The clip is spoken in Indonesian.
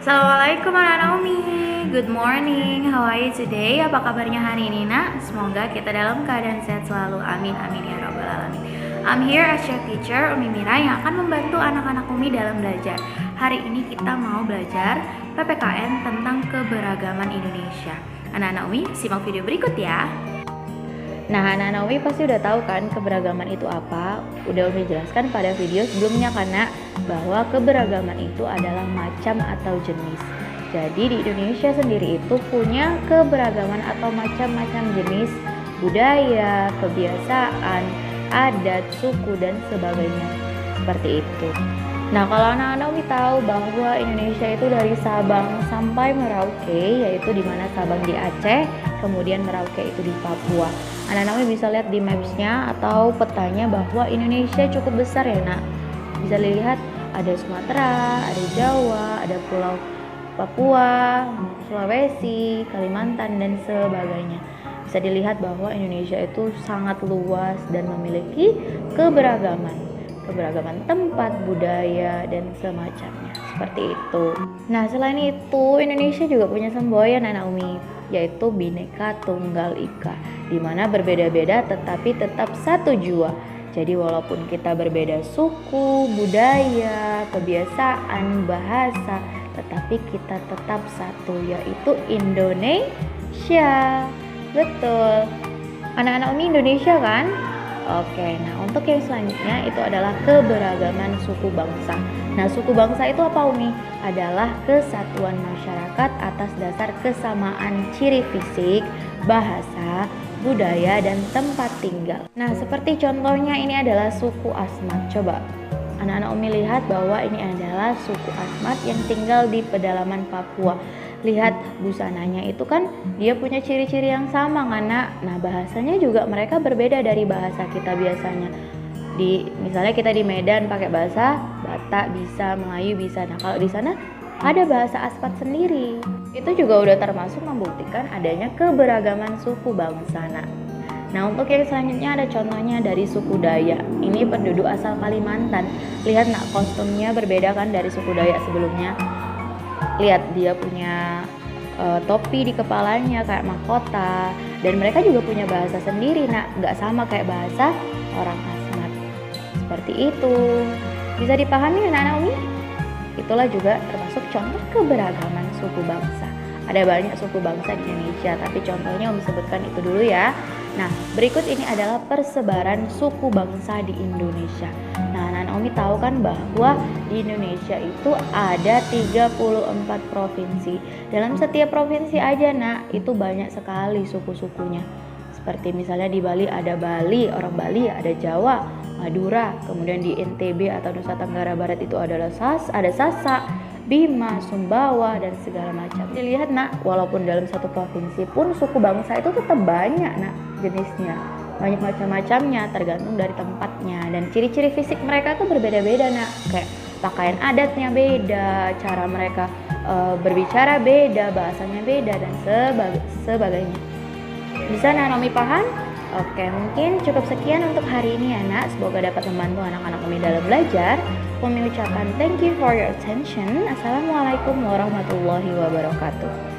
Assalamualaikum anak-anak Umi. Good morning. How are you today? Apa kabarnya hari ini, Nak? Semoga kita dalam keadaan sehat selalu. Amin amin ya rabbal alamin. I'm here as your teacher, Umi Mira, yang akan membantu anak-anak Umi dalam belajar. Hari ini kita mau belajar PPKN tentang keberagaman Indonesia. Anak-anak Umi, simak video berikut ya. Nah, anak-anak Umi pasti udah tahu kan keberagaman itu apa? Udah Umi jelaskan pada video sebelumnya kan, Nak, bahwa keberagaman itu adalah macam atau jenis. Jadi di Indonesia sendiri itu punya keberagaman atau macam-macam jenis budaya, kebiasaan, adat, suku, dan sebagainya. Seperti itu. Nah, kalau anak-anak Umi tahu bahwa Indonesia itu dari Sabang sampai Merauke, yaitu di mana Sabang di Aceh, kemudian Merauke itu di Papua. Anak-anak Umi bisa lihat di maps-nya atau petanya bahwa Indonesia cukup besar ya, Nak. Bisa dilihat ada Sumatera, ada Jawa, ada Pulau Papua, Sulawesi, Kalimantan, dan sebagainya. Bisa dilihat bahwa Indonesia itu sangat luas dan memiliki keberagaman tempat, budaya, dan semacamnya. Seperti itu. Nah, selain itu, Indonesia juga punya semboyan anak Umi, yaitu Bhinneka Tunggal Ika, di mana berbeda-beda tetapi tetap satu jua. Jadi walaupun kita berbeda suku, budaya, kebiasaan, bahasa, tetapi kita tetap satu, yaitu Indonesia. Betul. Anak-anak Umi Indonesia kan? Oke, nah untuk yang selanjutnya itu adalah keberagaman suku bangsa. Nah, suku bangsa itu apa, Umi? Adalah kesatuan masyarakat atas dasar kesamaan ciri fisik, bahasa, budaya, dan tempat tinggal. Nah, seperti contohnya ini adalah suku Asmat. Coba anak-anak Umi lihat bahwa ini adalah suku Asmat yang tinggal di pedalaman Papua. Lihat busananya itu kan dia punya ciri-ciri yang sama kan, Nak? Nah, bahasanya juga mereka berbeda dari bahasa kita biasanya. Misalnya kita di Medan pakai bahasa Batak bisa, Melayu bisa. Nah, kalau di sana ada bahasa Asmat sendiri. Itu juga udah termasuk membuktikan adanya keberagaman suku bangsa, Nak. Nah, untuk yang selanjutnya ada contohnya dari suku Dayak. Ini penduduk asal Kalimantan. Lihat, Nak, kostumnya berbeda kan dari suku Dayak sebelumnya. Lihat, dia punya topi di kepalanya kayak mahkota, dan mereka juga punya bahasa sendiri, Nak, nggak sama kayak bahasa orang Asmat. Seperti itu. Bisa dipahami anak-anak Umi? Itulah juga termasuk contoh keberagaman suku bangsa. Ada banyak suku bangsa di Indonesia, tapi contohnya Umi sebutkan itu dulu ya. Nah, berikut ini adalah persebaran suku bangsa di Indonesia. Nah, anak-anak Umi tahu kan bahwa di Indonesia itu ada 34 provinsi. Dalam setiap provinsi aja, Nak, itu banyak sekali suku-sukunya. Seperti misalnya di Bali ada Bali, orang Bali, ada Jawa, Madura, kemudian di NTB atau Nusa Tenggara Barat itu ada Sasak, Bima, Sumbawa, dan segala macam. Dilihat, Nak, walaupun dalam satu provinsi pun suku bangsa itu tetap banyak, Nak, jenisnya. Banyak macam-macamnya tergantung dari tempatnya, dan ciri-ciri fisik mereka tuh berbeda-beda, Nak. Kayak pakaian adatnya beda, cara mereka berbicara beda, bahasanya beda, dan sebagainya. Bisa Nak Nomi paham? Oke, mungkin cukup sekian untuk hari ini ya, Nak. Semoga dapat membantu anak-anak Umi dalam belajar. Umi ucapkan thank you for your attention. Assalamualaikum warahmatullahi wabarakatuh.